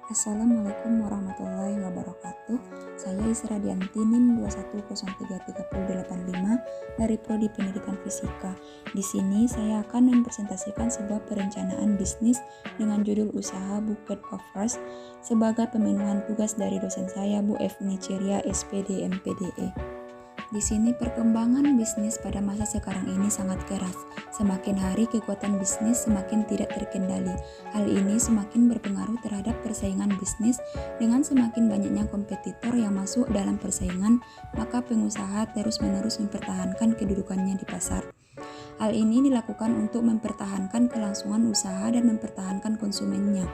Assalamualaikum warahmatullahi wabarakatuh. Saya Isra Dianti NIM 2103085 dari Prodi Pendidikan Fisika. Di sini saya akan mempresentasikan sebuah perencanaan bisnis dengan judul usaha Buket Offers sebagai pemenuhan tugas dari dosen saya Bu Efni Ceria SPD MPDE. Di sini perkembangan bisnis pada masa sekarang ini sangat keras. Semakin hari kekuatan bisnis semakin tidak terkendali. Hal ini semakin berpengaruh terhadap persaingan bisnis. Dengan semakin banyaknya kompetitor yang masuk dalam persaingan, maka pengusaha terus-menerus mempertahankan kedudukannya di pasar. Hal ini dilakukan untuk mempertahankan kelangsungan usaha dan mempertahankan konsumennya.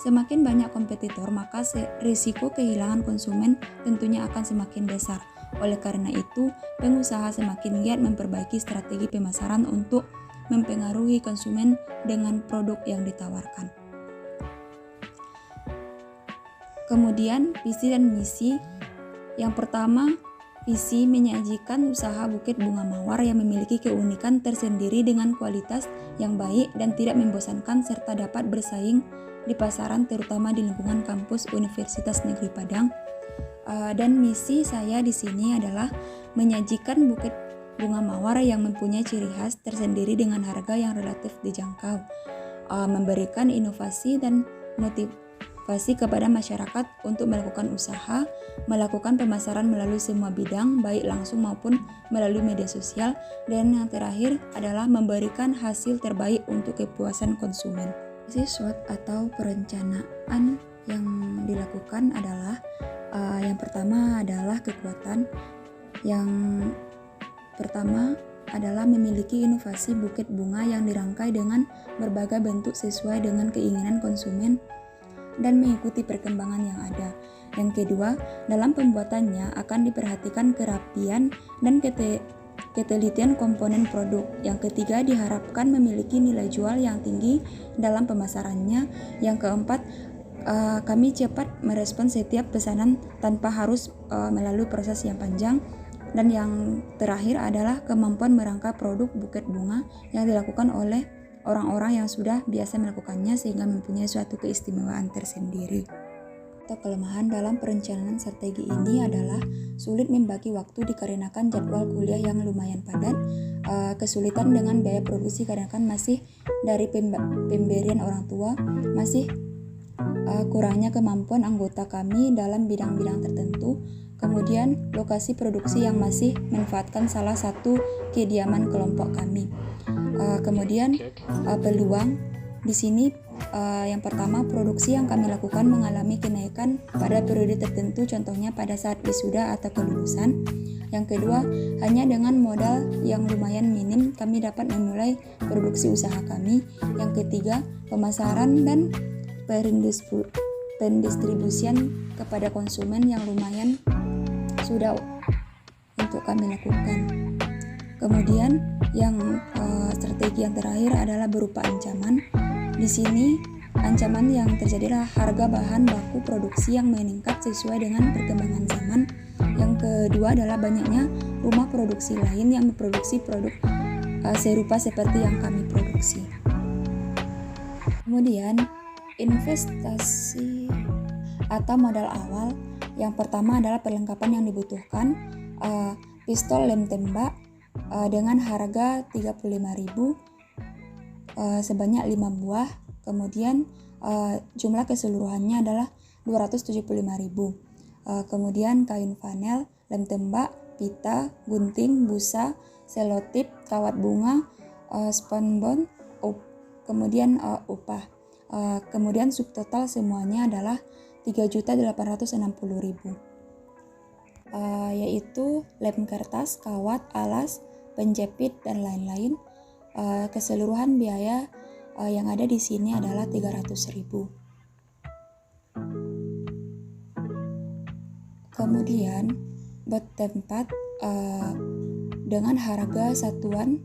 Semakin banyak kompetitor, maka risiko kehilangan konsumen tentunya akan semakin besar. Oleh karena itu, pengusaha semakin giat memperbaiki strategi pemasaran untuk mempengaruhi konsumen dengan produk yang ditawarkan. Kemudian, visi dan misi. Yang pertama, visi menyajikan usaha buket bunga mawar yang memiliki keunikan tersendiri dengan kualitas yang baik dan tidak membosankan serta dapat bersaing di pasaran terutama di lingkungan kampus Universitas Negeri Padang. Dan misi saya di sini adalah menyajikan buket bunga mawar yang mempunyai ciri khas tersendiri dengan harga yang relatif dijangkau, memberikan inovasi dan motivasi kepada masyarakat untuk melakukan usaha, melakukan pemasaran melalui semua bidang, baik langsung maupun melalui media sosial, dan yang terakhir adalah memberikan hasil terbaik untuk kepuasan konsumen. SWOT atau perencanaan yang dilakukan adalah yang pertama adalah kekuatan. Yang pertama adalah memiliki inovasi buket bunga yang dirangkai dengan berbagai bentuk sesuai dengan keinginan konsumen dan mengikuti perkembangan yang ada. Yang kedua, dalam pembuatannya akan diperhatikan kerapian dan ketelitian komponen produk. Yang ketiga, diharapkan memiliki nilai jual yang tinggi dalam pemasarannya. Yang keempat, kami cepat merespon setiap pesanan tanpa harus melalui proses yang panjang. Dan yang terakhir adalah kemampuan merangkai produk buket bunga yang dilakukan oleh orang-orang yang sudah biasa melakukannya sehingga mempunyai suatu keistimewaan tersendiri. Atau kelemahan dalam perencanaan strategi ini adalah sulit membagi waktu dikarenakan jadwal kuliah yang lumayan padat, kesulitan dengan biaya produksi karena masih dari pemberian orang tua, masih kurangnya kemampuan anggota kami dalam bidang-bidang tertentu, kemudian lokasi produksi yang masih memanfaatkan salah satu kediaman kelompok kami. Kemudian peluang di sini yang pertama, produksi yang kami lakukan mengalami kenaikan pada periode tertentu, contohnya pada saat wisuda atau kelulusan. Yang kedua, hanya dengan modal yang lumayan minim kami dapat memulai produksi usaha kami. Yang ketiga, pemasaran dan pendistribusian kepada konsumen yang lumayan sudah untuk kami lakukan. Kemudian yang strategi yang terakhir adalah berupa ancaman. Di sini ancaman yang terjadi adalah harga bahan baku produksi yang meningkat sesuai dengan perkembangan zaman. Yang kedua adalah banyaknya rumah produksi lain yang memproduksi produk serupa seperti yang kami produksi. Kemudian investasi atau modal awal. Yang pertama adalah perlengkapan yang dibutuhkan, pistol lem tembak dengan harga 35.000 sebanyak 5 buah. Kemudian jumlah keseluruhannya adalah 275.000. Kemudian kain flanel, lem tembak, pita, gunting, busa, selotip, kawat bunga, spandbond, kemudian upah. Kemudian subtotal semuanya adalah 3.860.000, yaitu lem kertas, kawat, alas, penjepit, dan lain-lain. Keseluruhan biaya yang ada di sini adalah 300.000. Kemudian bot tempat dengan harga satuan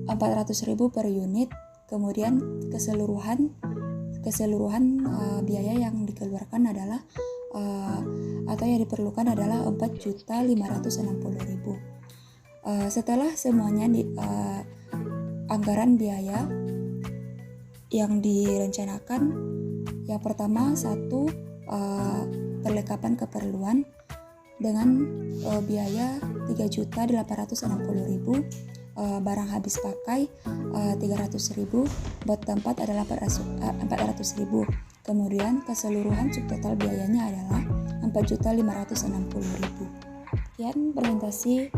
400.000 per unit. Kemudian keseluruhan biaya yang dikeluarkan adalah atau yang diperlukan adalah 4.560.000. Setelah semuanya anggaran biaya yang direncanakan, yang pertama perlengkapan keperluan dengan biaya 3.860.000, barang habis pakai 300.000, buat tempat adalah 400.000. Kemudian keseluruhan subtotal biayanya adalah 4.560.000. Sekian presentasi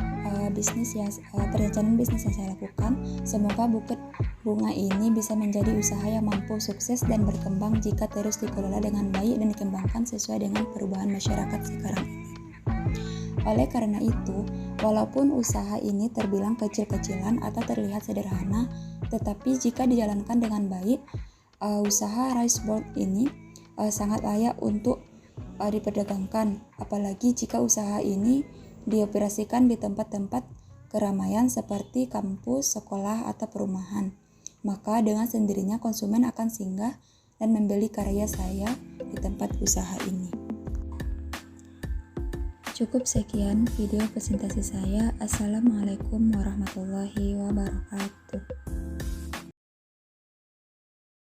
perencanaan bisnis yang saya lakukan. Semoga Bukit Bunga ini bisa menjadi usaha yang mampu sukses dan berkembang jika terus dikelola dengan baik dan dikembangkan sesuai dengan perubahan masyarakat sekarang ini. Oleh karena itu, walaupun usaha ini terbilang kecil-kecilan atau terlihat sederhana, tetapi jika dijalankan dengan baik, usaha rice board ini sangat layak untuk diperdagangkan, apalagi jika usaha ini dioperasikan di tempat-tempat keramaian seperti kampus, sekolah, atau perumahan. Maka dengan sendirinya konsumen akan singgah dan membeli karya saya di tempat usaha ini. Cukup sekian video presentasi saya. Assalamualaikum warahmatullahi wabarakatuh.